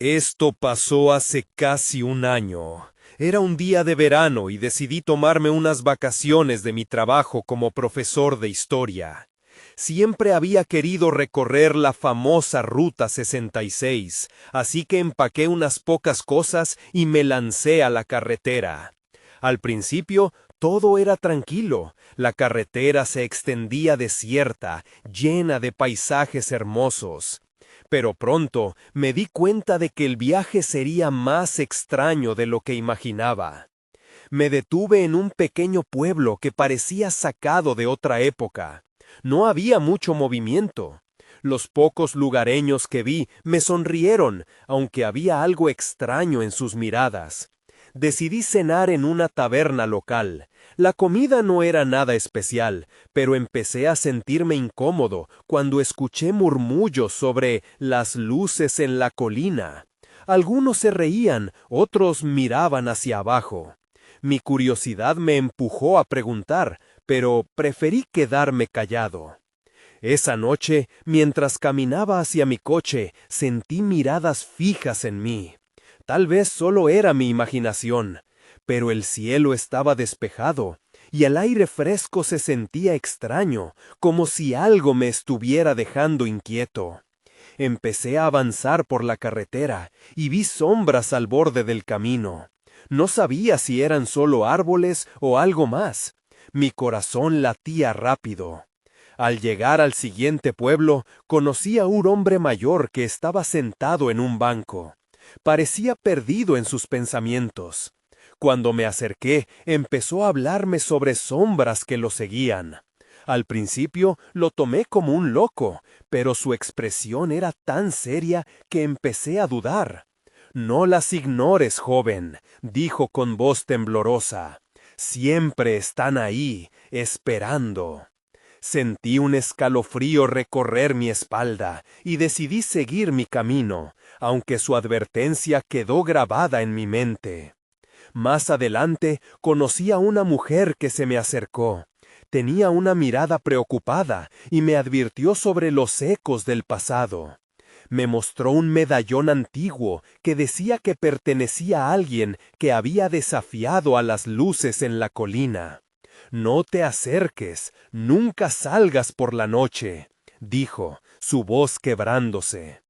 Esto pasó hace casi un año. Era un día de verano y decidí tomarme unas vacaciones de mi trabajo como profesor de historia. Siempre había querido recorrer la famosa Ruta 66, así que empaqué unas pocas cosas y me lancé a la carretera. Al principio, todo era tranquilo. La carretera se extendía desierta, llena de paisajes hermosos. Pero pronto me di cuenta de que el viaje sería más extraño de lo que imaginaba. Me detuve en un pequeño pueblo que parecía sacado de otra época. No había mucho movimiento. Los pocos lugareños que vi me sonrieron, aunque había algo extraño en sus miradas. Decidí cenar en una taberna local. La comida no era nada especial, pero empecé a sentirme incómodo cuando escuché murmullos sobre las luces en la colina. Algunos se reían, otros miraban hacia abajo. Mi curiosidad me empujó a preguntar, pero preferí quedarme callado. Esa noche, mientras caminaba hacia mi coche, sentí miradas fijas en mí. Tal vez solo era mi imaginación, pero el cielo estaba despejado y el aire fresco se sentía extraño, como si algo me estuviera dejando inquieto. Empecé a avanzar por la carretera y vi sombras al borde del camino. No sabía si eran solo árboles o algo más. Mi corazón latía rápido. Al llegar al siguiente pueblo, conocí a un hombre mayor que estaba sentado en un banco. Parecía perdido en sus pensamientos. Cuando me acerqué, empezó a hablarme sobre sombras que lo seguían. Al principio lo tomé como un loco, pero su expresión era tan seria que empecé a dudar. «No las ignores, joven», dijo con voz temblorosa. «Siempre están ahí, esperando». Sentí un escalofrío recorrer mi espalda y decidí seguir mi camino, aunque su advertencia quedó grabada en mi mente. Más adelante conocí a una mujer que se me acercó. Tenía una mirada preocupada y me advirtió sobre los ecos del pasado. Me mostró un medallón antiguo que decía que pertenecía a alguien que había desafiado a las luces en la colina. «No te acerques, nunca salgas por la noche», dijo, su voz quebrándose.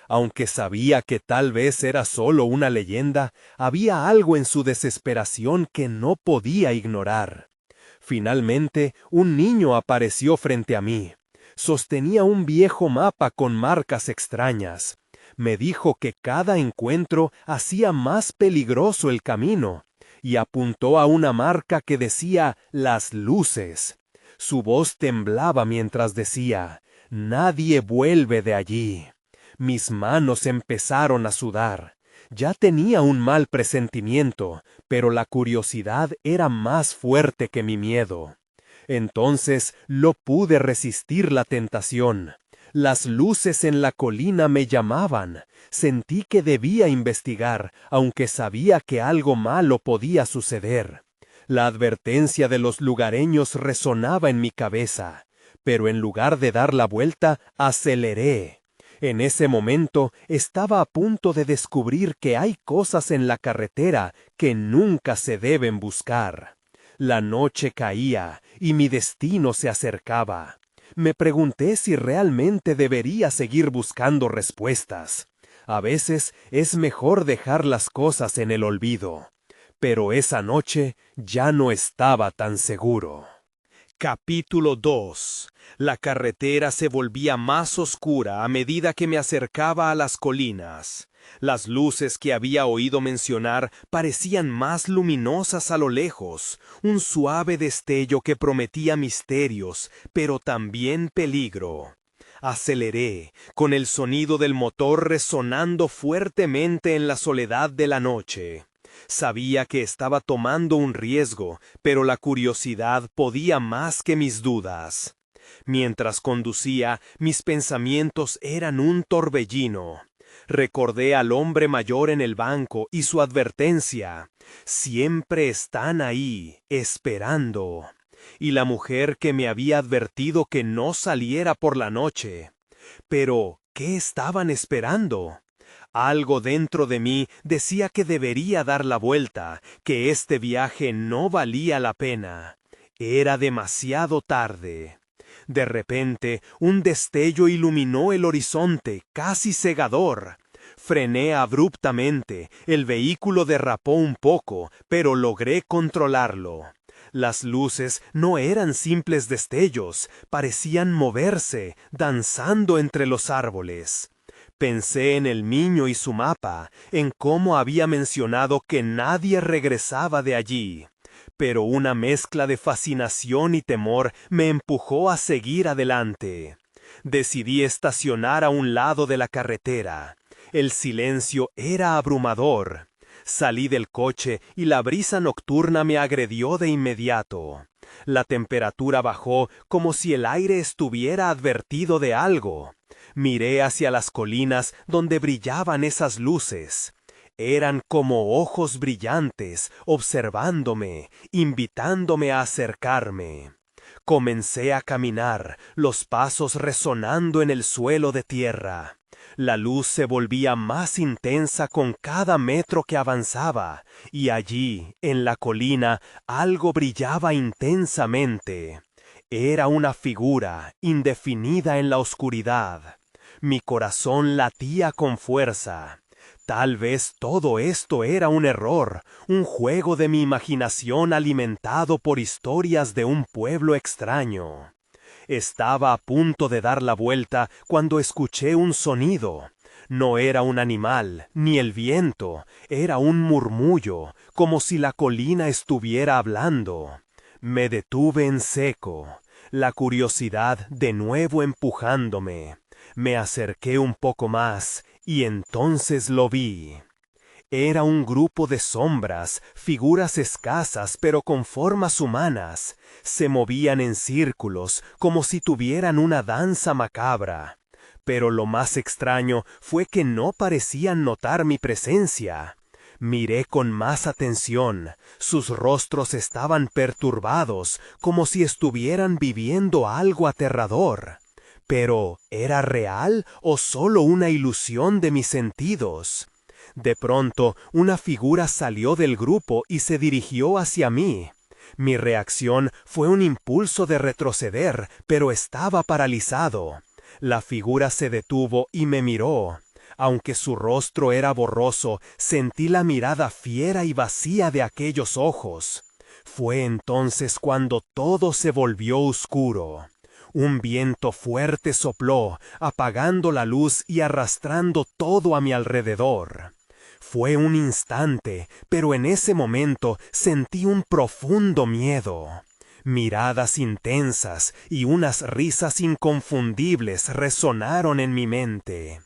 Aunque sabía que tal vez era solo una leyenda, había algo en su desesperación que no podía ignorar. Finalmente, un niño apareció frente a mí. Sostenía un viejo mapa con marcas extrañas. Me dijo que cada encuentro hacía más peligroso el camino, y apuntó a una marca que decía «Las luces». Su voz temblaba mientras decía «Nadie vuelve de allí». Mis manos empezaron a sudar. Ya tenía un mal presentimiento, pero la curiosidad era más fuerte que mi miedo. Entonces no pude resistir la tentación. Las luces en la colina me llamaban. Sentí que debía investigar, aunque sabía que algo malo podía suceder. La advertencia de los lugareños resonaba en mi cabeza, pero en lugar de dar la vuelta, aceleré. En ese momento estaba a punto de descubrir que hay cosas en la carretera que nunca se deben buscar. La noche caía y mi destino se acercaba. Me pregunté si realmente debería seguir buscando respuestas. A veces es mejor dejar las cosas en el olvido. Pero esa noche ya no estaba tan seguro. Capítulo 2. La carretera se volvía más oscura a medida que me acercaba a las colinas. Las luces que había oído mencionar parecían más luminosas a lo lejos, un suave destello que prometía misterios, pero también peligro. Aceleré, con el sonido del motor resonando fuertemente en la soledad de la noche. Sabía que estaba tomando un riesgo, pero la curiosidad podía más que mis dudas. Mientras conducía, mis pensamientos eran un torbellino. Recordé al hombre mayor en el banco y su advertencia: «Siempre están ahí, esperando». Y la mujer que me había advertido que no saliera por la noche. Pero, ¿qué estaban esperando? Algo dentro de mí decía que debería dar la vuelta, que este viaje no valía la pena. Era demasiado tarde. De repente, un destello iluminó el horizonte, casi cegador. Frené abruptamente, el vehículo derrapó un poco, pero logré controlarlo. Las luces no eran simples destellos, parecían moverse, danzando entre los árboles. Pensé en el niño y su mapa, en cómo había mencionado que nadie regresaba de allí. Pero una mezcla de fascinación y temor me empujó a seguir adelante. Decidí estacionar a un lado de la carretera. El silencio era abrumador. Salí del coche y la brisa nocturna me agredió de inmediato. La temperatura bajó como si el aire estuviera advertido de algo. Miré hacia las colinas donde brillaban esas luces. Eran como ojos brillantes, observándome, invitándome a acercarme. Comencé a caminar, los pasos resonando en el suelo de tierra. La luz se volvía más intensa con cada metro que avanzaba, y allí, en la colina, algo brillaba intensamente. Era una figura, indefinida en la oscuridad. Mi corazón latía con fuerza. Tal vez todo esto era un error, un juego de mi imaginación alimentado por historias de un pueblo extraño. Estaba a punto de dar la vuelta cuando escuché un sonido. No era un animal, ni el viento, era un murmullo, como si la colina estuviera hablando. Me detuve en seco, la curiosidad de nuevo empujándome. Me acerqué un poco más, y entonces lo vi. Era un grupo de sombras, figuras escasas pero con formas humanas. Se movían en círculos, como si tuvieran una danza macabra. Pero lo más extraño fue que no parecían notar mi presencia. Miré con más atención. Sus rostros estaban perturbados, como si estuvieran viviendo algo aterrador. Pero, ¿era real o solo una ilusión de mis sentidos? De pronto, una figura salió del grupo y se dirigió hacia mí. Mi reacción fue un impulso de retroceder, pero estaba paralizado. La figura se detuvo y me miró. Aunque su rostro era borroso, sentí la mirada fiera y vacía de aquellos ojos. Fue entonces cuando todo se volvió oscuro. Un viento fuerte sopló, apagando la luz y arrastrando todo a mi alrededor. Fue un instante, pero en ese momento sentí un profundo miedo. Miradas intensas y unas risas inconfundibles resonaron en mi mente.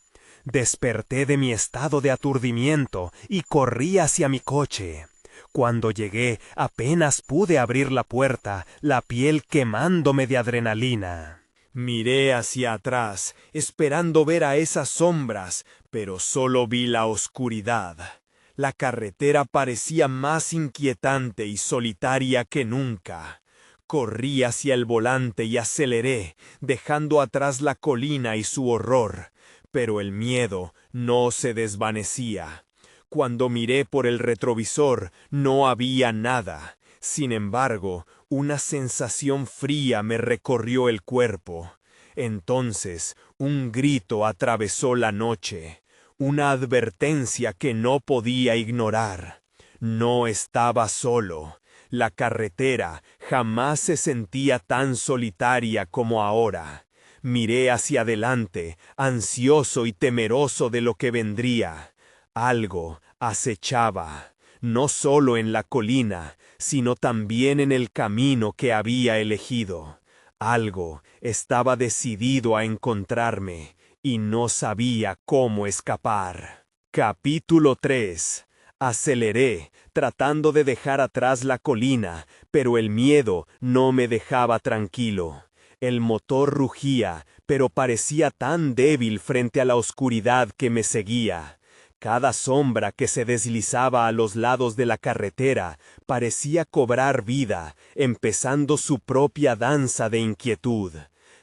Desperté de mi estado de aturdimiento y corrí hacia mi coche. Cuando llegué, apenas pude abrir la puerta, la piel quemándome de adrenalina. Miré hacia atrás, esperando ver a esas sombras, pero solo vi la oscuridad. La carretera parecía más inquietante y solitaria que nunca. Corrí hacia el volante y aceleré, dejando atrás la colina y su horror. Pero el miedo no se desvanecía. Cuando miré por el retrovisor, no había nada. Sin embargo, una sensación fría me recorrió el cuerpo. Entonces, un grito atravesó la noche, una advertencia que no podía ignorar. No estaba solo. La carretera jamás se sentía tan solitaria como ahora. Miré hacia adelante, ansioso y temeroso de lo que vendría. Algo acechaba, no solo en la colina, sino también en el camino que había elegido. Algo estaba decidido a encontrarme, y no sabía cómo escapar. Capítulo 3. Aceleré, tratando de dejar atrás la colina, pero el miedo no me dejaba tranquilo. El motor rugía, pero parecía tan débil frente a la oscuridad que me seguía. Cada sombra que se deslizaba a los lados de la carretera parecía cobrar vida, empezando su propia danza de inquietud.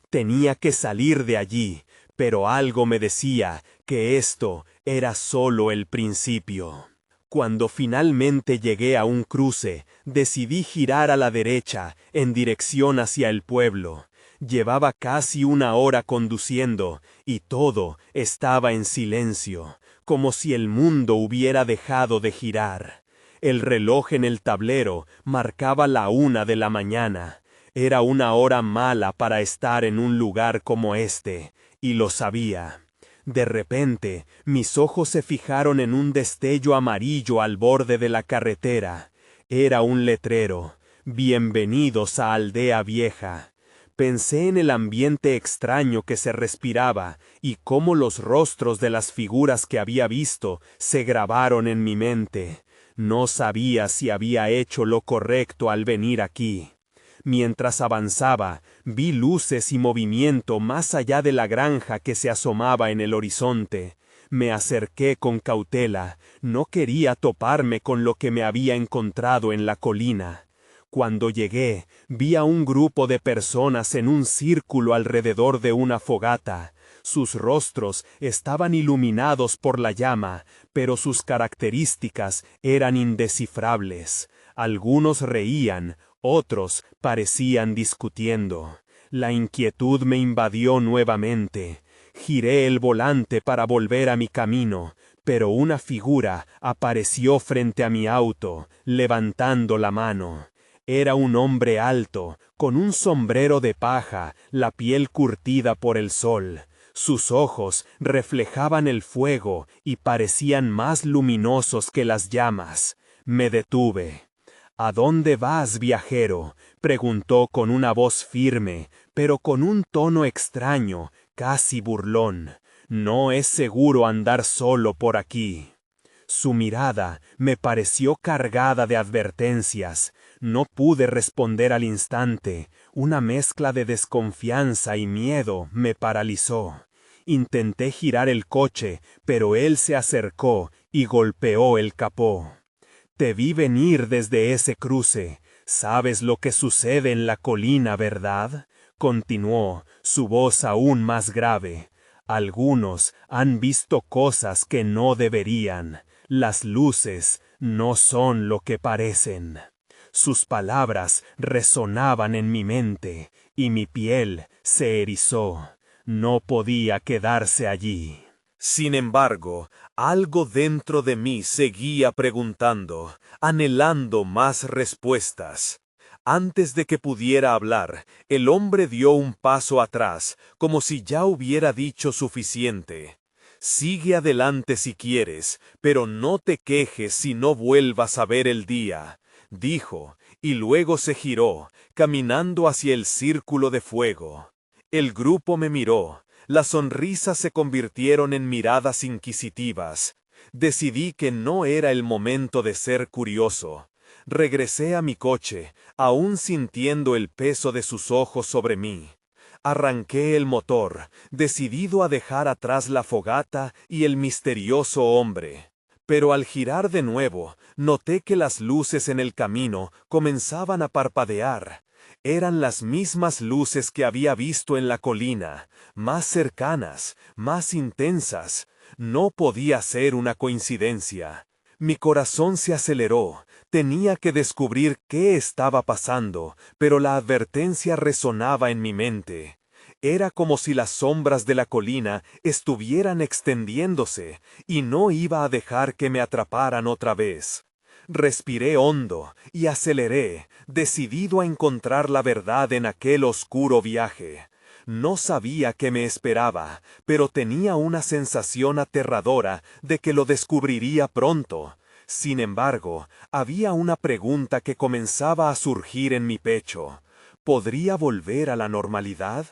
Tenía que salir de allí, pero algo me decía que esto era solo el principio. Cuando finalmente llegué a un cruce, decidí girar a la derecha, en dirección hacia el pueblo. Llevaba casi una hora conduciendo, y todo estaba en silencio, como si el mundo hubiera dejado de girar. El reloj en el tablero marcaba la 1 de la mañana. Era una hora mala para estar en un lugar como este, y lo sabía. De repente, mis ojos se fijaron en un destello amarillo al borde de la carretera. Era un letrero: «Bienvenidos a Aldea Vieja». Pensé en el ambiente extraño que se respiraba y cómo los rostros de las figuras que había visto se grabaron en mi mente. No sabía si había hecho lo correcto al venir aquí. Mientras avanzaba, vi luces y movimiento más allá de la granja que se asomaba en el horizonte. Me acerqué con cautela, no quería toparme con lo que me había encontrado en la colina. Cuando llegué, vi a un grupo de personas en un círculo alrededor de una fogata. Sus rostros estaban iluminados por la llama, pero sus características eran indescifrables. Algunos reían, otros parecían discutiendo. La inquietud me invadió nuevamente. Giré el volante para volver a mi camino, pero una figura apareció frente a mi auto, levantando la mano. Era un hombre alto, con un sombrero de paja, la piel curtida por el sol. Sus ojos reflejaban el fuego y parecían más luminosos que las llamas. Me detuve. «¿A dónde vas, viajero?», preguntó con una voz firme, pero con un tono extraño, casi burlón. «No es seguro andar solo por aquí». Su mirada me pareció cargada de advertencias. No pude responder al instante. Una mezcla de desconfianza y miedo me paralizó. Intenté girar el coche, pero él se acercó y golpeó el capó. «Te vi venir desde ese cruce. ¿Sabes lo que sucede en la colina, verdad?», continuó, su voz aún más grave. «Algunos han visto cosas que no deberían. Las luces no son lo que parecen». Sus palabras resonaban en mi mente, y mi piel se erizó. No podía quedarse allí. Sin embargo, algo dentro de mí seguía preguntando, anhelando más respuestas. Antes de que pudiera hablar, el hombre dio un paso atrás, como si ya hubiera dicho suficiente. «Sigue adelante si quieres, pero no te quejes si no vuelvas a ver el día», dijo, y luego se giró, caminando hacia el círculo de fuego. El grupo me miró. Las sonrisas se convirtieron en miradas inquisitivas. Decidí que no era el momento de ser curioso. Regresé a mi coche, aún sintiendo el peso de sus ojos sobre mí. Arranqué el motor, decidido a dejar atrás la fogata y el misterioso hombre. Pero al girar de nuevo, noté que las luces en el camino comenzaban a parpadear. Eran las mismas luces que había visto en la colina, más cercanas, más intensas. No podía ser una coincidencia. Mi corazón se aceleró. Tenía que descubrir qué estaba pasando, pero la advertencia resonaba en mi mente. Era como si las sombras de la colina estuvieran extendiéndose, y no iba a dejar que me atraparan otra vez. Respiré hondo y aceleré, decidido a encontrar la verdad en aquel oscuro viaje. No sabía qué me esperaba, pero tenía una sensación aterradora de que lo descubriría pronto. Sin embargo, había una pregunta que comenzaba a surgir en mi pecho. ¿Podría volver a la normalidad?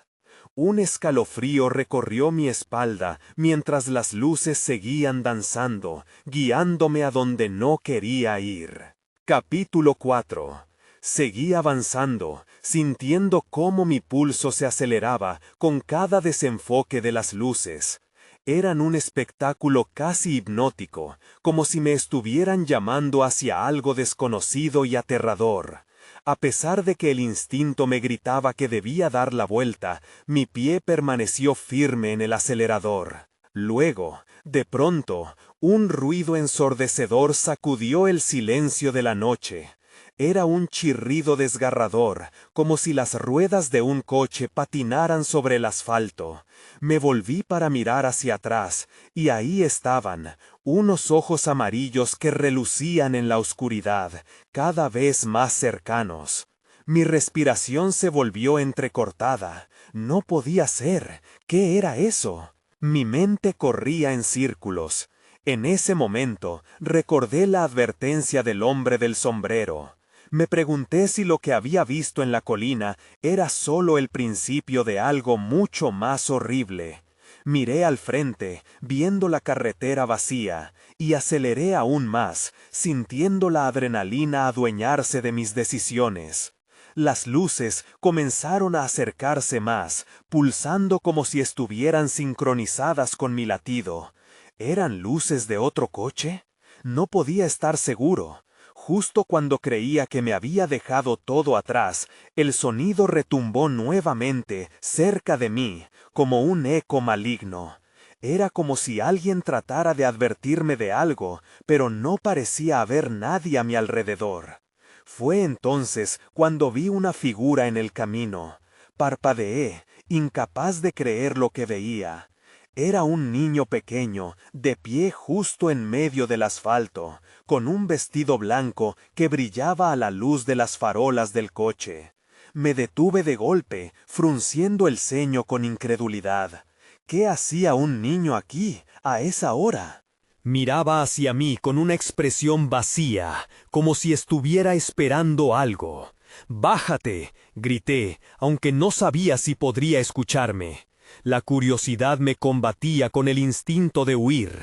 Un escalofrío recorrió mi espalda mientras las luces seguían danzando, guiándome a donde no quería ir. Capítulo 4. Seguí avanzando, sintiendo cómo mi pulso se aceleraba con cada desenfoque de las luces. Eran un espectáculo casi hipnótico, como si me estuvieran llamando hacia algo desconocido y aterrador. A pesar de que el instinto me gritaba que debía dar la vuelta, mi pie permaneció firme en el acelerador. Luego, de pronto, un ruido ensordecedor sacudió el silencio de la noche. Era un chirrido desgarrador, como si las ruedas de un coche patinaran sobre el asfalto. Me volví para mirar hacia atrás, y ahí estaban, unos ojos amarillos que relucían en la oscuridad, cada vez más cercanos. Mi respiración se volvió entrecortada. No podía ser. ¿Qué era eso? Mi mente corría en círculos. En ese momento, recordé la advertencia del hombre del sombrero. Me pregunté si lo que había visto en la colina era solo el principio de algo mucho más horrible. Miré al frente, viendo la carretera vacía, y aceleré aún más, sintiendo la adrenalina adueñarse de mis decisiones. Las luces comenzaron a acercarse más, pulsando como si estuvieran sincronizadas con mi latido. ¿Eran luces de otro coche? No podía estar seguro. Justo cuando creía que me había dejado todo atrás, el sonido retumbó nuevamente cerca de mí, como un eco maligno. Era como si alguien tratara de advertirme de algo, pero no parecía haber nadie a mi alrededor. Fue entonces cuando vi una figura en el camino. Parpadeé, incapaz de creer lo que veía. Era un niño pequeño, de pie justo en medio del asfalto, con un vestido blanco que brillaba a la luz de las farolas del coche. Me detuve de golpe, frunciendo el ceño con incredulidad. ¿Qué hacía un niño aquí, a esa hora? Miraba hacia mí con una expresión vacía, como si estuviera esperando algo. «¡Bájate!», grité, aunque no sabía si podría escucharme. La curiosidad me combatía con el instinto de huir.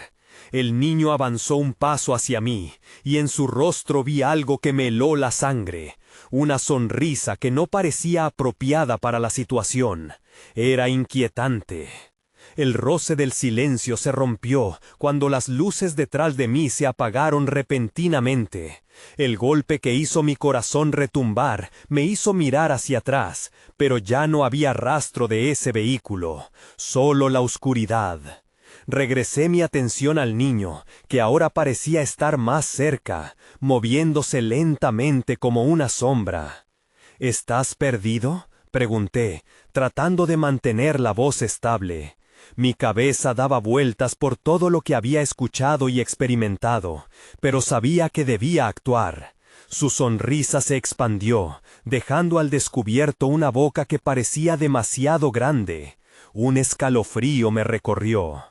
El niño avanzó un paso hacia mí, y en su rostro vi algo que me heló la sangre. Una sonrisa que no parecía apropiada para la situación. Era inquietante. El roce del silencio se rompió cuando las luces detrás de mí se apagaron repentinamente. El golpe que hizo mi corazón retumbar me hizo mirar hacia atrás, pero ya no había rastro de ese vehículo, solo la oscuridad. Regresé mi atención al niño, que ahora parecía estar más cerca, moviéndose lentamente como una sombra. ¿Estás perdido?, pregunté, tratando de mantener la voz estable. Mi cabeza daba vueltas por todo lo que había escuchado y experimentado, pero sabía que debía actuar. Su sonrisa se expandió, dejando al descubierto una boca que parecía demasiado grande. Un escalofrío me recorrió.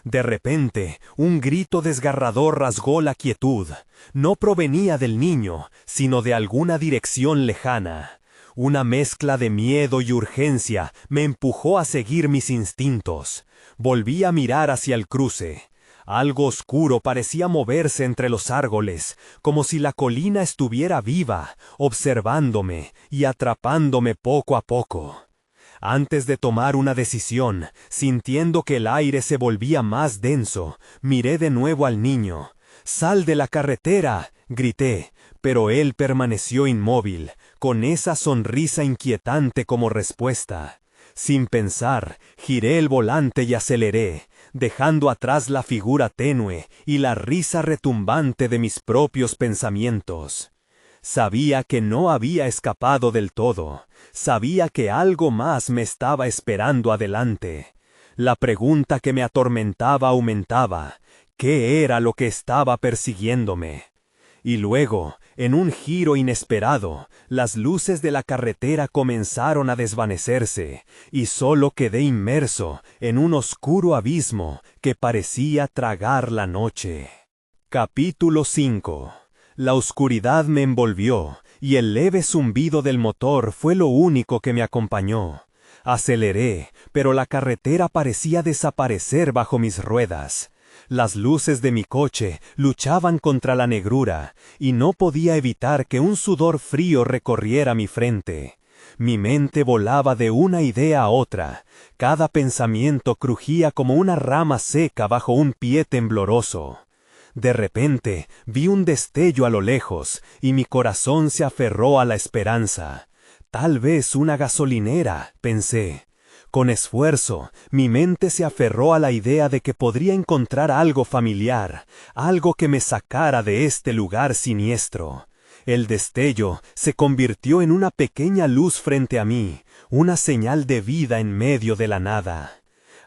De repente, un grito desgarrador rasgó la quietud. No provenía del niño, sino de alguna dirección lejana. Una mezcla de miedo y urgencia me empujó a seguir mis instintos. Volví a mirar hacia el cruce. Algo oscuro parecía moverse entre los árboles, como si la colina estuviera viva, observándome y atrapándome poco a poco. Antes de tomar una decisión, sintiendo que el aire se volvía más denso, miré de nuevo al niño. «¡Sal de la carretera!», grité, pero él permaneció inmóvil, con esa sonrisa inquietante como respuesta. Sin pensar, giré el volante y aceleré, dejando atrás la figura tenue y la risa retumbante de mis propios pensamientos. Sabía que no había escapado del todo. Sabía que algo más me estaba esperando adelante. La pregunta que me atormentaba aumentaba. ¿Qué era lo que estaba persiguiéndome? Y luego, en un giro inesperado, las luces de la carretera comenzaron a desvanecerse, y solo quedé inmerso en un oscuro abismo que parecía tragar la noche. Capítulo 5. La oscuridad me envolvió, y el leve zumbido del motor fue lo único que me acompañó. Aceleré, pero la carretera parecía desaparecer bajo mis ruedas. Las luces de mi coche luchaban contra la negrura, y no podía evitar que un sudor frío recorriera mi frente. Mi mente volaba de una idea a otra. Cada pensamiento crujía como una rama seca bajo un pie tembloroso. De repente, vi un destello a lo lejos, y mi corazón se aferró a la esperanza. Tal vez una gasolinera, pensé. Con esfuerzo, mi mente se aferró a la idea de que podría encontrar algo familiar, algo que me sacara de este lugar siniestro. El destello se convirtió en una pequeña luz frente a mí, una señal de vida en medio de la nada.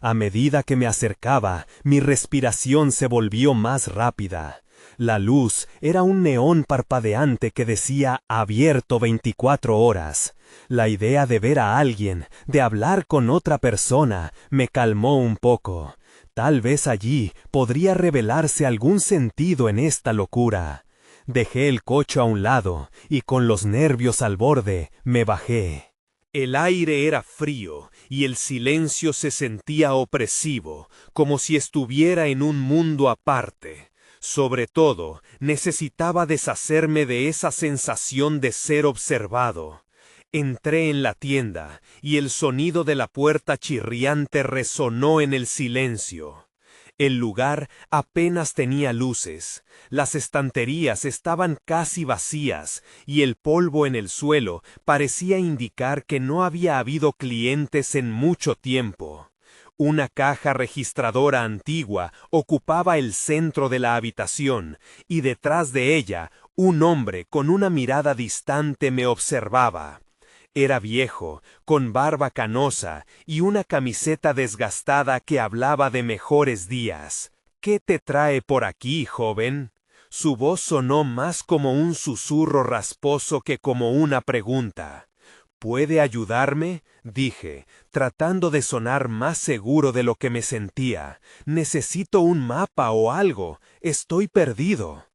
A medida que me acercaba, mi respiración se volvió más rápida. La luz era un neón parpadeante que decía abierto 24 horas. La idea de ver a alguien, de hablar con otra persona, me calmó un poco. Tal vez allí podría revelarse algún sentido en esta locura. Dejé el coche a un lado y con los nervios al borde me bajé. El aire era frío y el silencio se sentía opresivo, como si estuviera en un mundo aparte. Sobre todo, necesitaba deshacerme de esa sensación de ser observado. Entré en la tienda y el sonido de la puerta chirriante resonó en el silencio. El lugar apenas tenía luces, las estanterías estaban casi vacías y el polvo en el suelo parecía indicar que no había habido clientes en mucho tiempo. Una caja registradora antigua ocupaba el centro de la habitación y detrás de ella un hombre con una mirada distante me observaba. Era viejo, con barba canosa y una camiseta desgastada que hablaba de mejores días. ¿Qué te trae por aquí, joven? Su voz sonó más como un susurro rasposo que como una pregunta. ¿Puede ayudarme?, dije, tratando de sonar más seguro de lo que me sentía. Necesito un mapa o algo. Estoy perdido.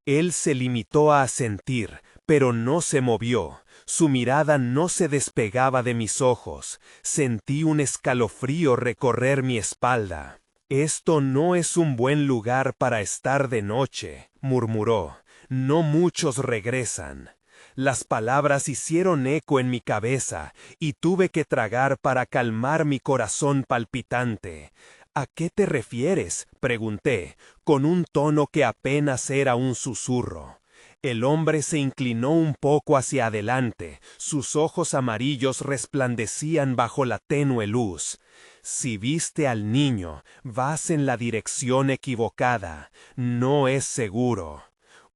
Él se limitó a asentir, pero no se movió. Su mirada no se despegaba de mis ojos. Sentí un escalofrío recorrer mi espalda. «Esto no es un buen lugar para estar de noche», murmuró. «No muchos regresan». Las palabras hicieron eco en mi cabeza y tuve que tragar para calmar mi corazón palpitante. «¿A qué te refieres?», pregunté, con un tono que apenas era un susurro. El hombre se inclinó un poco hacia adelante, sus ojos amarillos resplandecían bajo la tenue luz. «Si viste al niño, vas en la dirección equivocada. No es seguro».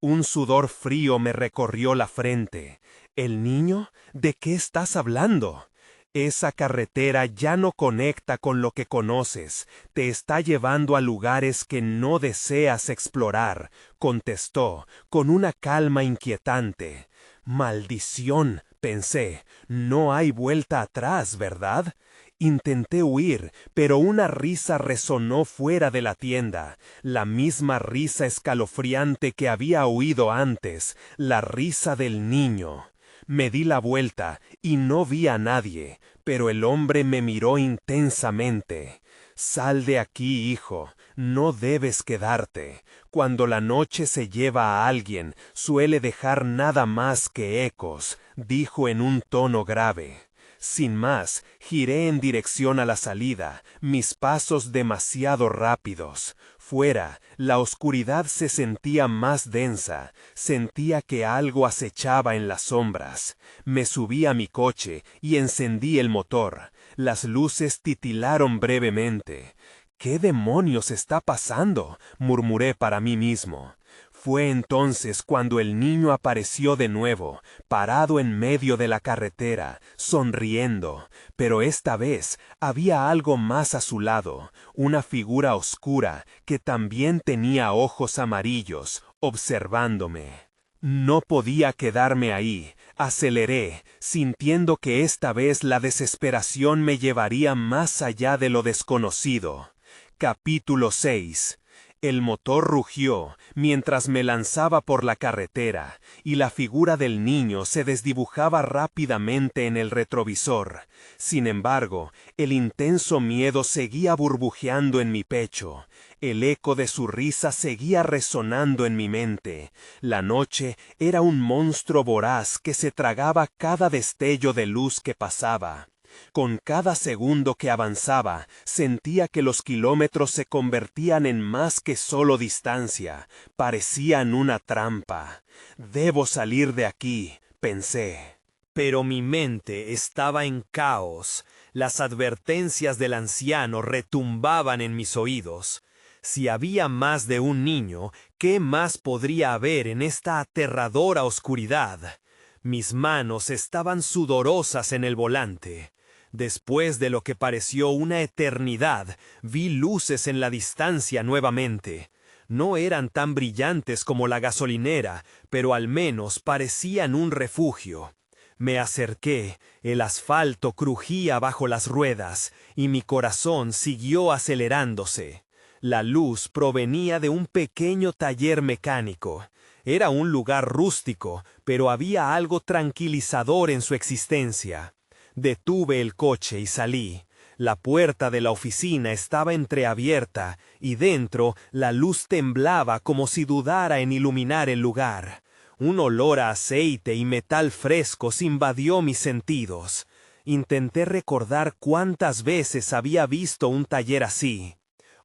Un sudor frío me recorrió la frente. «¿El niño? ¿De qué estás hablando?» «Esa carretera ya no conecta con lo que conoces. Te está llevando a lugares que no deseas explorar», contestó, con una calma inquietante. «Maldición», pensé, «no hay vuelta atrás, ¿verdad?» Intenté huir, pero una risa resonó fuera de la tienda, la misma risa escalofriante que había oído antes, la risa del niño. Me di la vuelta y no vi a nadie, pero el hombre me miró intensamente. «Sal de aquí, hijo, no debes quedarte. Cuando la noche se lleva a alguien, suele dejar nada más que ecos», dijo en un tono grave. Sin más, giré en dirección a la salida, mis pasos demasiado rápidos. Fuera, la oscuridad se sentía más densa, sentía que algo acechaba en las sombras. Me subí a mi coche y encendí el motor. Las luces titilaron brevemente. «¿Qué demonios está pasando?», murmuré para mí mismo. Fue entonces cuando el niño apareció de nuevo, parado en medio de la carretera, sonriendo, pero esta vez había algo más a su lado, una figura oscura que también tenía ojos amarillos, observándome. No podía quedarme ahí. Aceleré, sintiendo que esta vez la desesperación me llevaría más allá de lo desconocido. Capítulo 6. El motor rugió mientras me lanzaba por la carretera, y la figura del niño se desdibujaba rápidamente en el retrovisor. Sin embargo, el intenso miedo seguía burbujeando en mi pecho. El eco de su risa seguía resonando en mi mente. La noche era un monstruo voraz que se tragaba cada destello de luz que pasaba. Con cada segundo que avanzaba, sentía que los kilómetros se convertían en más que solo distancia, parecían una trampa. Debo salir de aquí, pensé. Pero mi mente estaba en caos. Las advertencias del anciano retumbaban en mis oídos. Si había más de un niño, ¿qué más podría haber en esta aterradora oscuridad? Mis manos estaban sudorosas en el volante. Después de lo que pareció una eternidad, vi luces en la distancia nuevamente. No eran tan brillantes como la gasolinera, pero al menos parecían un refugio. Me acerqué, el asfalto crujía bajo las ruedas, y mi corazón siguió acelerándose. La luz provenía de un pequeño taller mecánico. Era un lugar rústico, pero había algo tranquilizador en su existencia. Detuve el coche y salí. La puerta de la oficina estaba entreabierta, y dentro la luz temblaba como si dudara en iluminar el lugar. Un olor a aceite y metal frescos invadió mis sentidos. Intenté recordar cuántas veces había visto un taller así.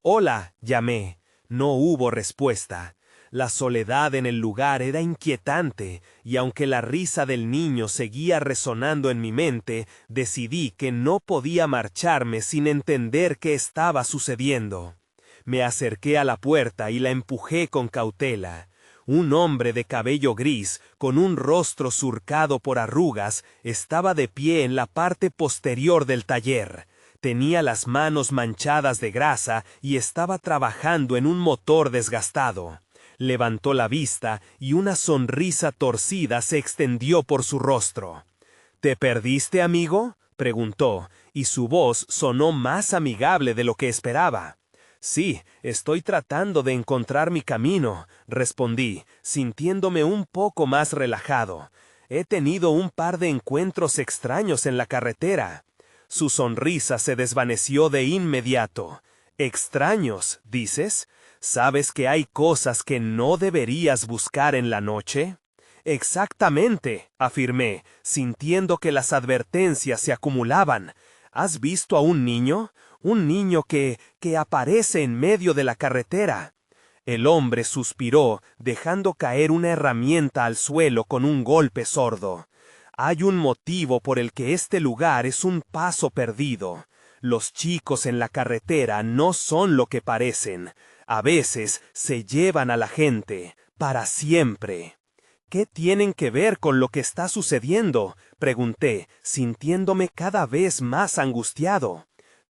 «Hola», llamé. No hubo respuesta. La soledad en el lugar era inquietante, y aunque la risa del niño seguía resonando en mi mente, decidí que no podía marcharme sin entender qué estaba sucediendo. Me acerqué a la puerta y la empujé con cautela. Un hombre de cabello gris, con un rostro surcado por arrugas, estaba de pie en la parte posterior del taller. Tenía las manos manchadas de grasa y estaba trabajando en un motor desgastado. Levantó la vista y una sonrisa torcida se extendió por su rostro. «¿Te perdiste, amigo?», preguntó, y su voz sonó más amigable de lo que esperaba. «Sí, estoy tratando de encontrar mi camino», respondí, sintiéndome un poco más relajado. «He tenido un par de encuentros extraños en la carretera». Su sonrisa se desvaneció de inmediato. «¿Extraños, dices? ¿Sabes que hay cosas que no deberías buscar en la noche?» «Exactamente», afirmé, sintiendo que las advertencias se acumulaban. ¿Has visto a un niño? Un niño que aparece en medio de la carretera». El hombre suspiró, dejando caer una herramienta al suelo con un golpe sordo. «Hay un motivo por el que este lugar es un paso perdido. Los chicos en la carretera no son lo que parecen. A veces se llevan a la gente, para siempre». «¿Qué tienen que ver con lo que está sucediendo?», pregunté, sintiéndome cada vez más angustiado.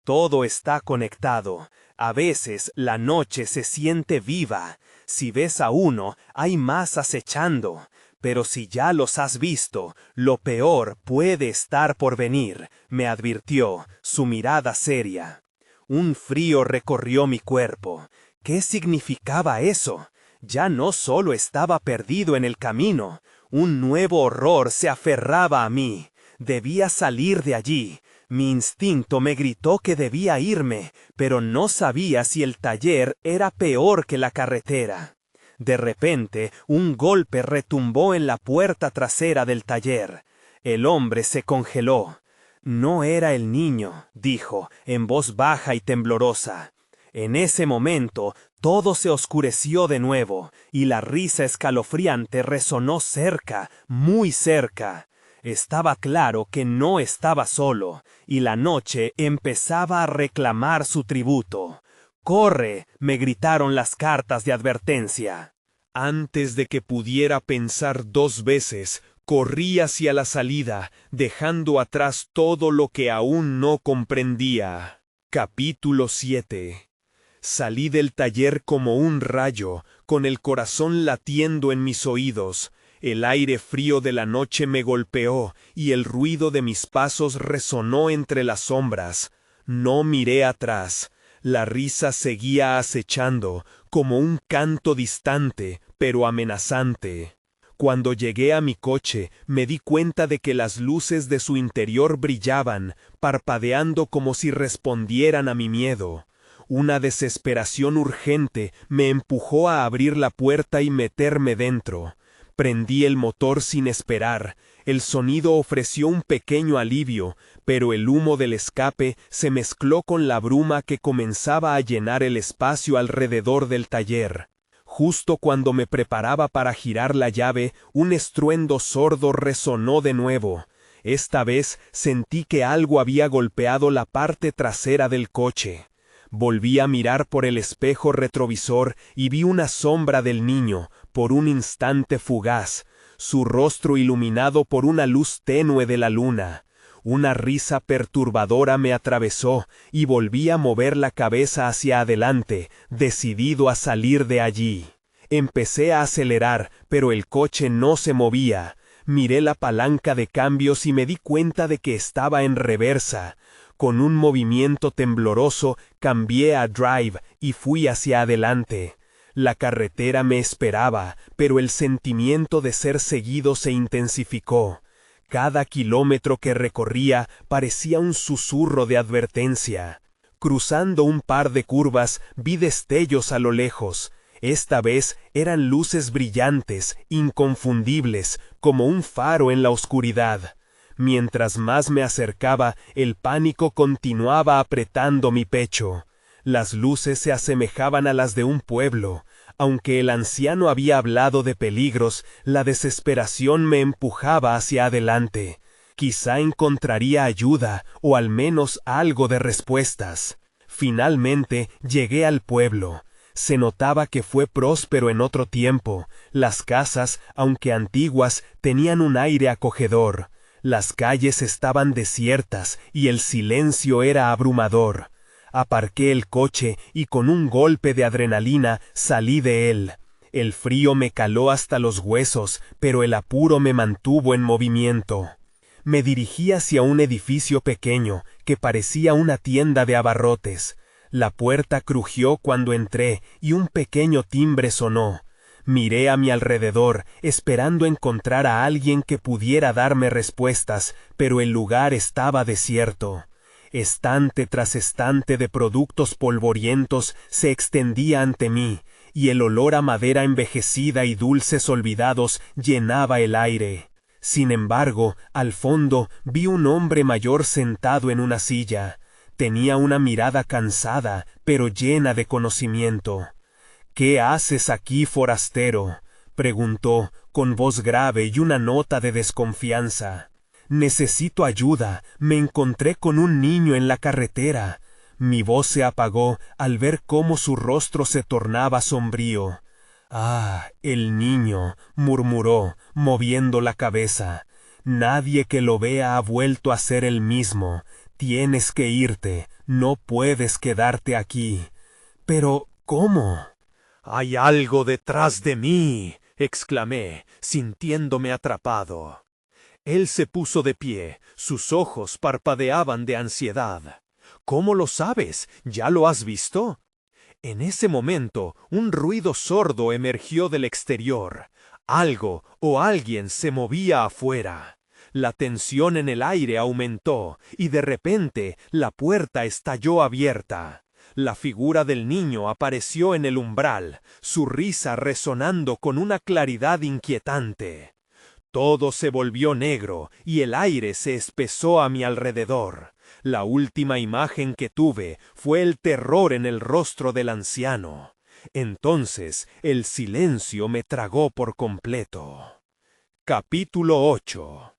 «Todo está conectado. A veces la noche se siente viva. Si ves a uno, hay más acechando. Pero si ya los has visto, lo peor puede estar por venir», me advirtió, su mirada seria. Un frío recorrió mi cuerpo. ¿Qué significaba eso? Ya no solo estaba perdido en el camino, un nuevo horror se aferraba a mí. Debía salir de allí. Mi instinto me gritó que debía irme, pero no sabía si el taller era peor que la carretera. De repente, un golpe retumbó en la puerta trasera del taller. El hombre se congeló. «No era el niño», dijo, en voz baja y temblorosa. En ese momento, todo se oscureció de nuevo, y la risa escalofriante resonó cerca, muy cerca. Estaba claro que no estaba solo, y la noche empezaba a reclamar su tributo. «¡Corre!», me gritaron las cartas de advertencia. Antes de que pudiera pensar dos veces, corrí hacia la salida, dejando atrás todo lo que aún no comprendía. Capítulo 7. Salí del taller como un rayo, con el corazón latiendo en mis oídos. El aire frío de la noche me golpeó, y el ruido de mis pasos resonó entre las sombras. No miré atrás. La risa seguía acechando, como un canto distante, pero amenazante. Cuando llegué a mi coche, me di cuenta de que las luces de su interior brillaban, parpadeando como si respondieran a mi miedo. Una desesperación urgente me empujó a abrir la puerta y meterme dentro. Prendí el motor sin esperar. El sonido ofreció un pequeño alivio, pero el humo del escape se mezcló con la bruma que comenzaba a llenar el espacio alrededor del taller. Justo cuando me preparaba para girar la llave, un estruendo sordo resonó de nuevo. Esta vez sentí que algo había golpeado la parte trasera del coche. Volví a mirar por el espejo retrovisor y vi una sombra del niño, por un instante fugaz, su rostro iluminado por una luz tenue de la luna. Una risa perturbadora me atravesó y volví a mover la cabeza hacia adelante, decidido a salir de allí. Empecé a acelerar, pero el coche no se movía. Miré la palanca de cambios y me di cuenta de que estaba en reversa. Con un movimiento tembloroso, cambié a drive y fui hacia adelante. La carretera me esperaba, pero el sentimiento de ser seguido se intensificó. Cada kilómetro que recorría parecía un susurro de advertencia. Cruzando un par de curvas, vi destellos a lo lejos. Esta vez eran luces brillantes, inconfundibles, como un faro en la oscuridad. Mientras más me acercaba, el pánico continuaba apretando mi pecho. Las luces se asemejaban a las de un pueblo. Aunque el anciano había hablado de peligros, la desesperación me empujaba hacia adelante. Quizá encontraría ayuda, o al menos algo de respuestas. Finalmente llegué al pueblo. Se notaba que fue próspero en otro tiempo. Las casas, aunque antiguas, tenían un aire acogedor. Las calles estaban desiertas y el silencio era abrumador. Aparqué el coche y con un golpe de adrenalina salí de él. El frío me caló hasta los huesos, pero el apuro me mantuvo en movimiento. Me dirigí hacia un edificio pequeño que parecía una tienda de abarrotes. La puerta crujió cuando entré y un pequeño timbre sonó. Miré a mi alrededor, esperando encontrar a alguien que pudiera darme respuestas, pero el lugar estaba desierto. Estante tras estante de productos polvorientos se extendía ante mí, y el olor a madera envejecida y dulces olvidados llenaba el aire. Sin embargo, al fondo vi un hombre mayor sentado en una silla. Tenía una mirada cansada, pero llena de conocimiento. «¿Qué haces aquí, forastero?», preguntó, con voz grave y una nota de desconfianza. «Necesito ayuda. Me encontré con un niño en la carretera». Mi voz se apagó al ver cómo su rostro se tornaba sombrío. «Ah, el niño», murmuró, moviendo la cabeza. «Nadie que lo vea ha vuelto a ser el mismo. Tienes que irte. No puedes quedarte aquí». «Pero, ¿cómo?». «Hay algo detrás de mí», exclamé, sintiéndome atrapado. Él se puso de pie, sus ojos parpadeaban de ansiedad. «¿Cómo lo sabes? ¿Ya lo has visto?». En ese momento, un ruido sordo emergió del exterior. Algo o alguien se movía afuera. La tensión en el aire aumentó, y de repente la puerta estalló abierta. La figura del niño apareció en el umbral, su risa resonando con una claridad inquietante. Todo se volvió negro y el aire se espesó a mi alrededor. La última imagen que tuve fue el terror en el rostro del anciano. Entonces el silencio me tragó por completo. Capítulo 8.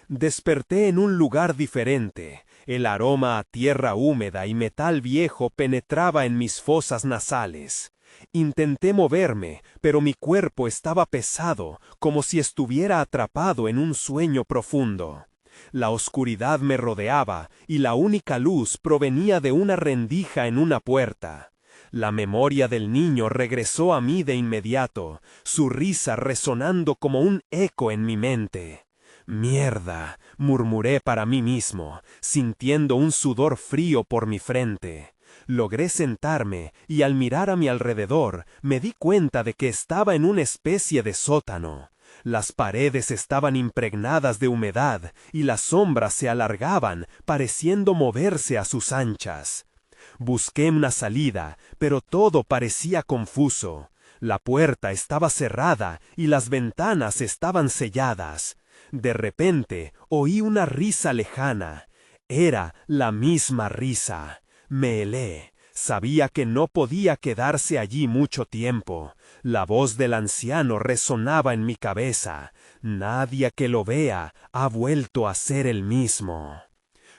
Desperté en un lugar diferente. El aroma a tierra húmeda y metal viejo penetraba en mis fosas nasales. Intenté moverme, pero mi cuerpo estaba pesado, como si estuviera atrapado en un sueño profundo. La oscuridad me rodeaba, y la única luz provenía de una rendija en una puerta. La memoria del niño regresó a mí de inmediato, su risa resonando como un eco en mi mente. «Mierda», murmuré para mí mismo, sintiendo un sudor frío por mi frente. Logré sentarme y al mirar a mi alrededor me di cuenta de que estaba en una especie de sótano. Las paredes estaban impregnadas de humedad y las sombras se alargaban, pareciendo moverse a sus anchas. Busqué una salida, pero todo parecía confuso. La puerta estaba cerrada y las ventanas estaban selladas. De repente oí una risa lejana. Era la misma risa. Me helé. Sabía que no podía quedarse allí mucho tiempo. La voz del anciano resonaba en mi cabeza. Nadie que lo vea ha vuelto a ser el mismo.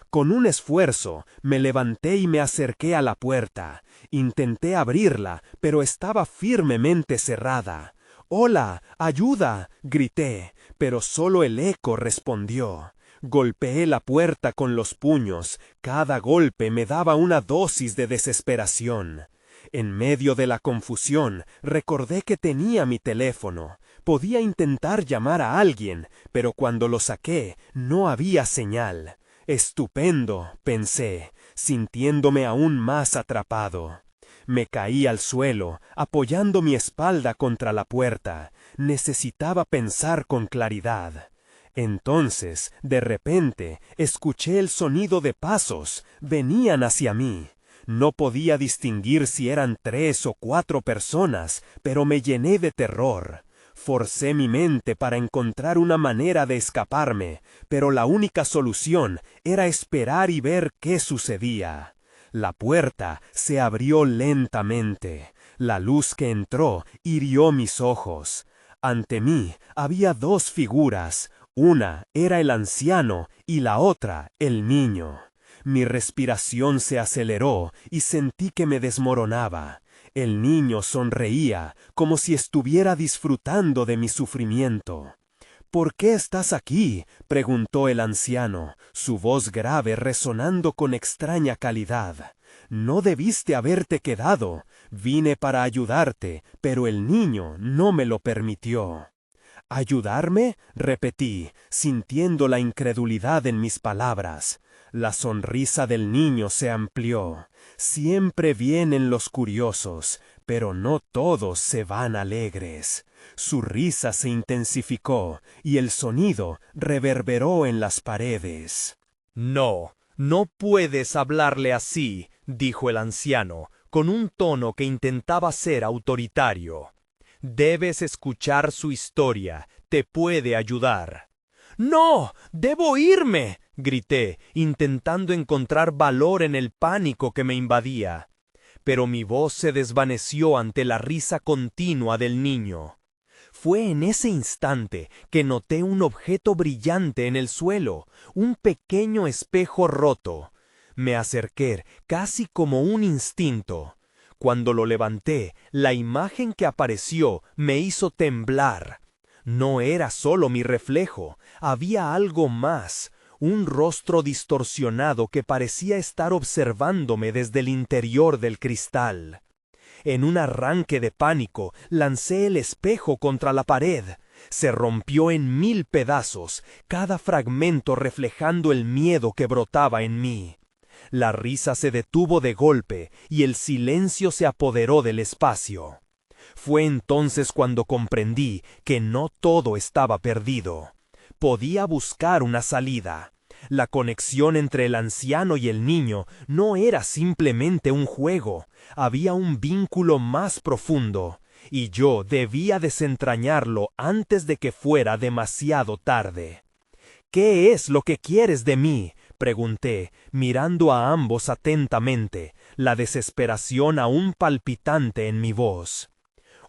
Con un esfuerzo, me levanté y me acerqué a la puerta. Intenté abrirla, pero estaba firmemente cerrada. «¡Hola! ¡Ayuda!», grité, pero solo el eco respondió. Golpeé la puerta con los puños. Cada golpe me daba una dosis de desesperación. En medio de la confusión, recordé que tenía mi teléfono. Podía intentar llamar a alguien, pero cuando lo saqué, no había señal. Estupendo, pensé, sintiéndome aún más atrapado. Me caí al suelo, apoyando mi espalda contra la puerta. Necesitaba pensar con claridad. Entonces, de repente, escuché el sonido de pasos. Venían hacia mí. No podía distinguir si eran 3 o 4 personas, pero me llené de terror. Forcé mi mente para encontrar una manera de escaparme, pero la única solución era esperar y ver qué sucedía. La puerta se abrió lentamente. La luz que entró hirió mis ojos. Ante mí había 2 figuras. Una era el anciano y la otra el niño. Mi respiración se aceleró y sentí que me desmoronaba. El niño sonreía, como si estuviera disfrutando de mi sufrimiento. «¿Por qué estás aquí?», preguntó el anciano, su voz grave resonando con extraña calidad. «No debiste haberte quedado. Vine para ayudarte, pero el niño no me lo permitió». «¿Ayudarme?», repetí, sintiendo la incredulidad en mis palabras. La sonrisa del niño se amplió. Siempre vienen los curiosos, pero no todos se van alegres. Su risa se intensificó y el sonido reverberó en las paredes. «No, no puedes hablarle así», dijo el anciano, con un tono que intentaba ser autoritario. «Debes escuchar su historia, te puede ayudar». «¡No! ¡Debo irme!», grité, intentando encontrar valor en el pánico que me invadía. Pero mi voz se desvaneció ante la risa continua del niño. Fue en ese instante que noté un objeto brillante en el suelo, un pequeño espejo roto. Me acerqué casi como un instinto. Cuando lo levanté, la imagen que apareció me hizo temblar. No era solo mi reflejo, había algo más, un rostro distorsionado que parecía estar observándome desde el interior del cristal. En un arranque de pánico, lancé el espejo contra la pared. Se rompió en 1000 pedazos, cada fragmento reflejando el miedo que brotaba en mí. La risa se detuvo de golpe y el silencio se apoderó del espacio. Fue entonces cuando comprendí que no todo estaba perdido. Podía buscar una salida. La conexión entre el anciano y el niño no era simplemente un juego, había un vínculo más profundo, y yo debía desentrañarlo antes de que fuera demasiado tarde. «¿Qué es lo que quieres de mí?», pregunté, mirando a ambos atentamente, la desesperación aún palpitante en mi voz.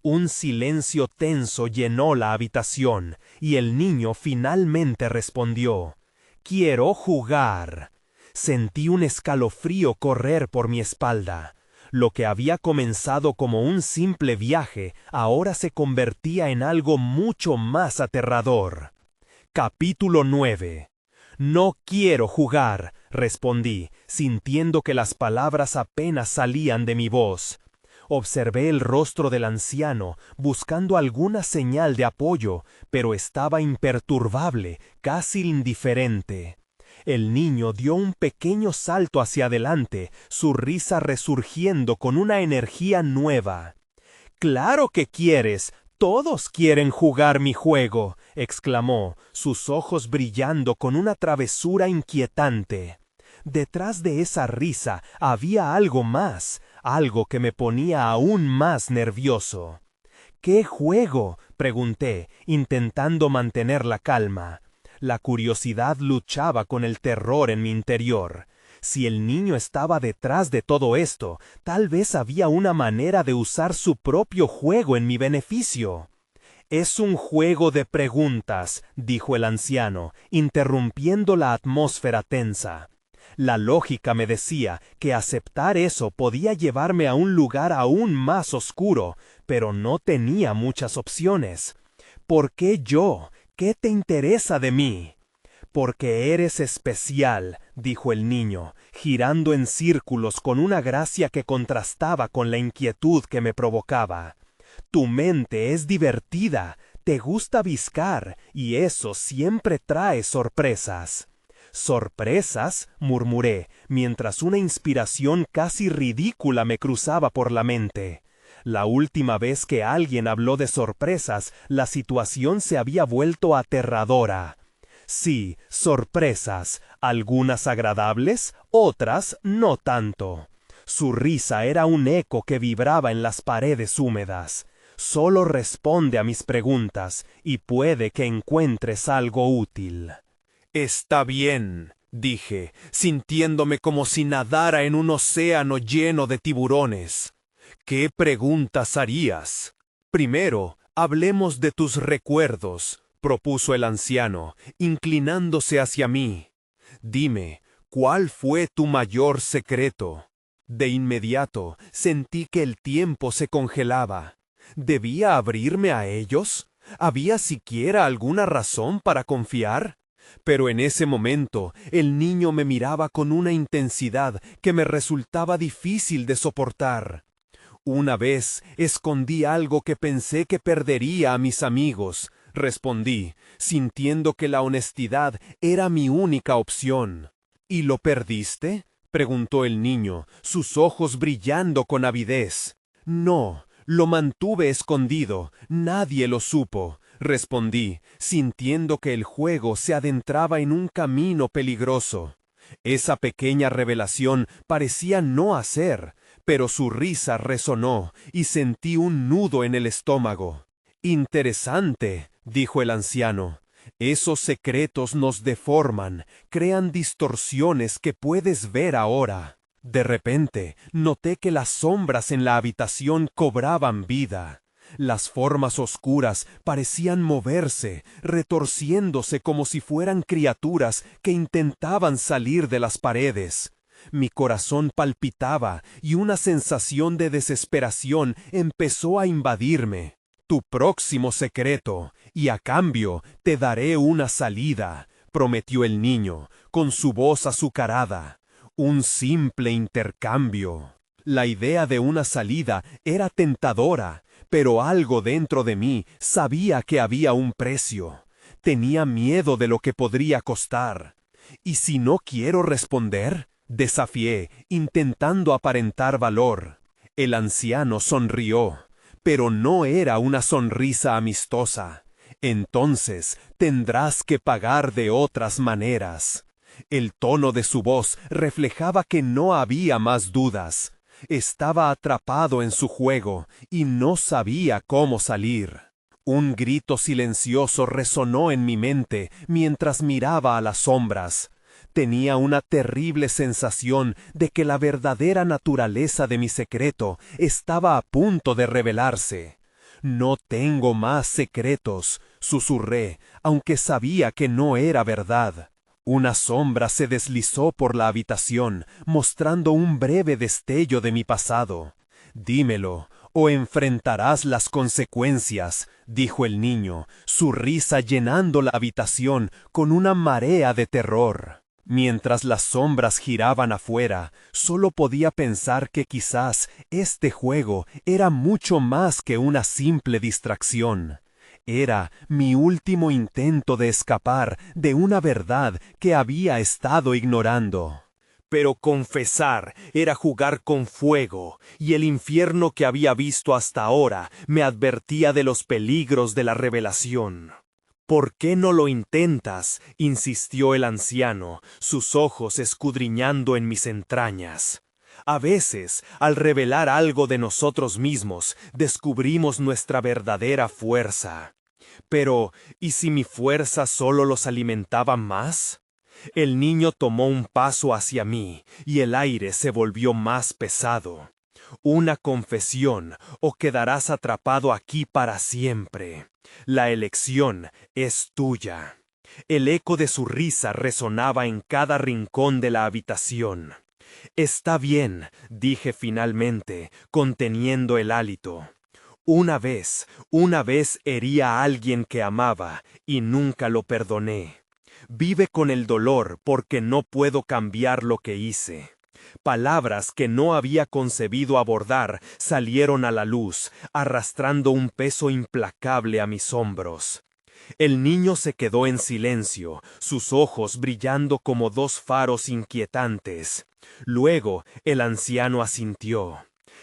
Un silencio tenso llenó la habitación, y el niño finalmente respondió: «Quiero jugar». Sentí un escalofrío correr por mi espalda. Lo que había comenzado como un simple viaje, ahora se convertía en algo mucho más aterrador. Capítulo 9. «No quiero jugar», respondí, sintiendo que las palabras apenas salían de mi voz. Observé el rostro del anciano, buscando alguna señal de apoyo, pero estaba imperturbable, casi indiferente. El niño dio un pequeño salto hacia adelante, su risa resurgiendo con una energía nueva. «¡Claro que quieres! ¡Todos quieren jugar mi juego!», exclamó, sus ojos brillando con una travesura inquietante. Detrás de esa risa había algo más, algo que me ponía aún más nervioso. «¿Qué juego?», pregunté, intentando mantener la calma. La curiosidad luchaba con el terror en mi interior. Si el niño estaba detrás de todo esto, tal vez había una manera de usar su propio juego en mi beneficio. «Es un juego de preguntas», dijo el anciano, interrumpiendo la atmósfera tensa. La lógica me decía que aceptar eso podía llevarme a un lugar aún más oscuro, pero no tenía muchas opciones. ¿Por qué yo? ¿Qué te interesa de mí? «Porque eres especial», dijo el niño, girando en círculos con una gracia que contrastaba con la inquietud que me provocaba. «Tu mente es divertida, te gusta bizcar, y eso siempre trae sorpresas». «¿Sorpresas?», murmuré, mientras una inspiración casi ridícula me cruzaba por la mente. La última vez que alguien habló de sorpresas, la situación se había vuelto aterradora. Sí, sorpresas, algunas agradables, otras no tanto. Su risa era un eco que vibraba en las paredes húmedas. «Solo responde a mis preguntas, y puede que encuentres algo útil». «Está bien», dije, sintiéndome como si nadara en un océano lleno de tiburones. «¿Qué preguntas harías?» «Primero, hablemos de tus recuerdos», propuso el anciano, inclinándose hacia mí. «Dime, ¿cuál fue tu mayor secreto?» De inmediato sentí que el tiempo se congelaba. ¿Debía abrirme a ellos? ¿Había siquiera alguna razón para confiar? Pero en ese momento el niño me miraba con una intensidad que me resultaba difícil de soportar. «Una vez escondí algo que pensé que perdería a mis amigos», respondí, sintiendo que la honestidad era mi única opción. «¿Y lo perdiste?», preguntó el niño, sus ojos brillando con avidez. «No, lo mantuve escondido, nadie lo supo», respondí, sintiendo que el juego se adentraba en un camino peligroso. Esa pequeña revelación parecía no hacer, pero su risa resonó y sentí un nudo en el estómago. «Interesante», dijo el anciano. «Esos secretos nos deforman, crean distorsiones que puedes ver ahora». De repente, noté que las sombras en la habitación cobraban vida. Las formas oscuras parecían moverse, retorciéndose como si fueran criaturas que intentaban salir de las paredes. Mi corazón palpitaba y una sensación de desesperación empezó a invadirme. «Tu próximo secreto, y a cambio te daré una salida», prometió el niño, con su voz azucarada. «Un simple intercambio». La idea de una salida era tentadora, pero algo dentro de mí sabía que había un precio. Tenía miedo de lo que podría costar. «¿Y si no quiero responder?», desafié, intentando aparentar valor. El anciano sonrió, pero no era una sonrisa amistosa. «Entonces tendrás que pagar de otras maneras». El tono de su voz reflejaba que no había más dudas. Estaba atrapado en su juego y no sabía cómo salir. Un grito silencioso resonó en mi mente mientras miraba a las sombras. Tenía una terrible sensación de que la verdadera naturaleza de mi secreto estaba a punto de revelarse. «No tengo más secretos», susurré, aunque sabía que no era verdad. Una sombra se deslizó por la habitación, mostrando un breve destello de mi pasado. «Dímelo, o enfrentarás las consecuencias», dijo el niño, su risa llenando la habitación con una marea de terror. Mientras las sombras giraban afuera, solo podía pensar que quizás este juego era mucho más que una simple distracción. Era mi último intento de escapar de una verdad que había estado ignorando. Pero confesar era jugar con fuego, y el infierno que había visto hasta ahora me advertía de los peligros de la revelación. «¿Por qué no lo intentas?», insistió el anciano, sus ojos escudriñando en mis entrañas. «A veces, al revelar algo de nosotros mismos, descubrimos nuestra verdadera fuerza». Pero, ¿y si mi fuerza solo los alimentaba más? El niño tomó un paso hacia mí, y el aire se volvió más pesado. Una confesión, o quedarás atrapado aquí para siempre. La elección es tuya. El eco de su risa resonaba en cada rincón de la habitación. Está bien, dije finalmente, conteniendo el hálito. Una vez herí a alguien que amaba, y nunca lo perdoné. Vive con el dolor porque no puedo cambiar lo que hice. Palabras que no había concebido abordar salieron a la luz, arrastrando un peso implacable a mis hombros. El niño se quedó en silencio, sus ojos brillando como dos faros inquietantes. Luego el anciano asintió.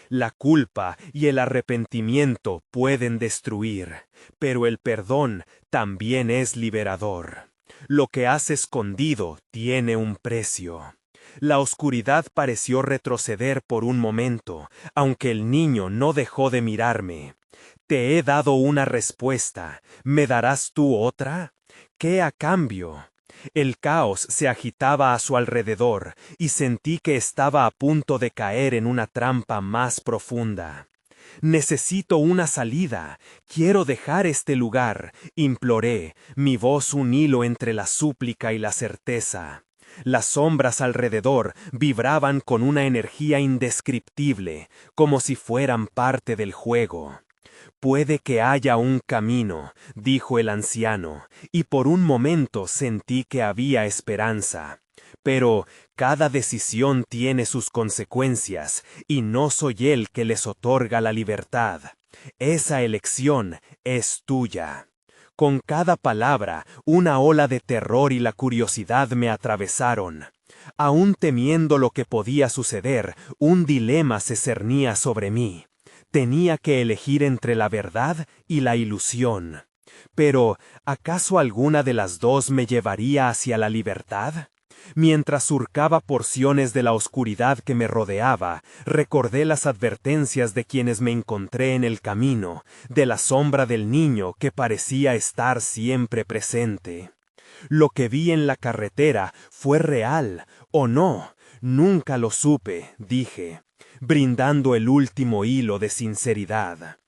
La culpa y el arrepentimiento pueden destruir, pero el perdón también es liberador. Lo que has escondido tiene un precio. La oscuridad pareció retroceder por un momento, aunque el niño no dejó de mirarme. Te he dado una respuesta. ¿Me darás tú otra? ¿Qué a cambio? El caos se agitaba a su alrededor, y sentí que estaba a punto de caer en una trampa más profunda. Necesito una salida. Quiero dejar este lugar, imploré, mi voz un hilo entre la súplica y la certeza. Las sombras alrededor vibraban con una energía indescriptible, como si fueran parte del juego. Puede que haya un camino, dijo el anciano, y por un momento sentí que había esperanza. Pero cada decisión tiene sus consecuencias, y no soy el que les otorga la libertad. Esa elección es tuya. Con cada palabra, una ola de terror y la curiosidad me atravesaron. Aún temiendo lo que podía suceder, un dilema se cernía sobre mí. Tenía que elegir entre la verdad y la ilusión. Pero, ¿acaso alguna de las dos me llevaría hacia la libertad? Mientras surcaba porciones de la oscuridad que me rodeaba, recordé las advertencias de quienes me encontré en el camino, de la sombra del niño que parecía estar siempre presente. Lo que vi en la carretera fue real, ¿o no? Nunca lo supe, dije, brindando el último hilo de sinceridad.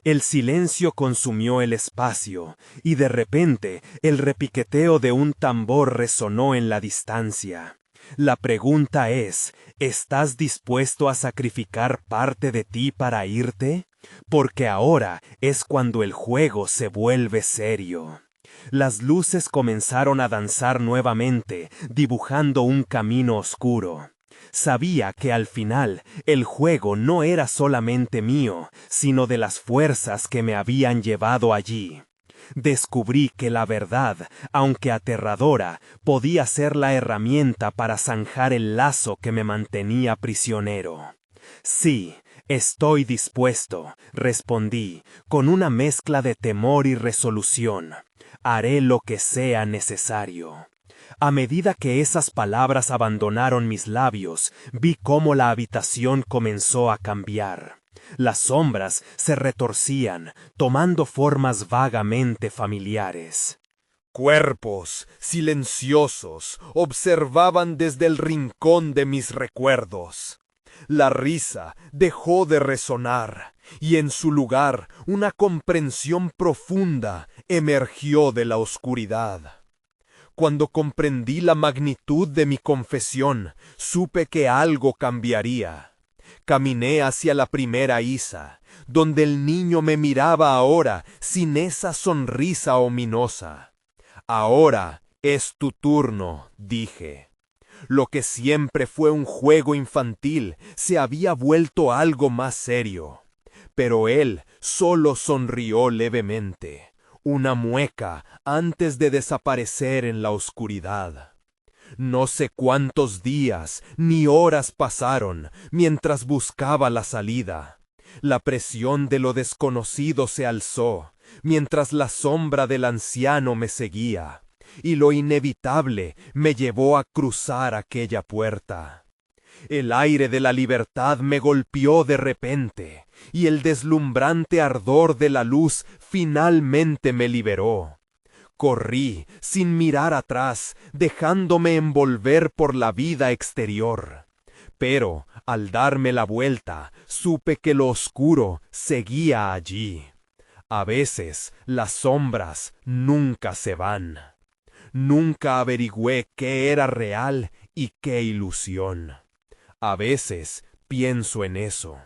El silencio consumió el espacio, y de repente el repiqueteo de un tambor resonó en la distancia. La pregunta es, ¿estás dispuesto a sacrificar parte de ti para irte? Porque ahora es cuando el juego se vuelve serio. Las luces comenzaron a danzar nuevamente, dibujando un camino oscuro. Sabía que al final el juego no era solamente mío, sino de las fuerzas que me habían llevado allí. Descubrí que la verdad, aunque aterradora, podía ser la herramienta para zanjar el lazo que me mantenía prisionero. Sí, estoy dispuesto, respondí, con una mezcla de temor y resolución. Haré lo que sea necesario. A medida que esas palabras abandonaron mis labios, vi cómo la habitación comenzó a cambiar. Las sombras se retorcían, tomando formas vagamente familiares. Cuerpos silenciosos observaban desde el rincón de mis recuerdos. La risa dejó de resonar, y en su lugar una comprensión profunda emergió de la oscuridad. Cuando comprendí la magnitud de mi confesión, supe que algo cambiaría. Caminé hacia la primera Isa, donde el niño me miraba ahora sin esa sonrisa ominosa. Ahora es tu turno, dije. Lo que siempre fue un juego infantil se había vuelto algo más serio. Pero él solo sonrió levemente. Una mueca antes de desaparecer en la oscuridad. No sé cuántos días ni horas pasaron mientras buscaba la salida. La presión de lo desconocido se alzó, mientras la sombra del anciano me seguía, y lo inevitable me llevó a cruzar aquella puerta. El aire de la libertad me golpeó de repente, y el deslumbrante ardor de la luz finalmente me liberó. Corrí sin mirar atrás, dejándome envolver por la vida exterior. Pero, al darme la vuelta, supe que lo oscuro seguía allí. A veces, las sombras nunca se van. Nunca averigüé qué era real y qué ilusión. A veces pienso en eso,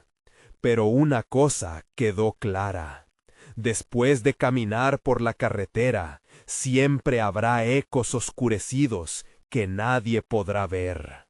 pero una cosa quedó clara. Después de caminar por la carretera, siempre habrá ecos oscurecidos que nadie podrá ver.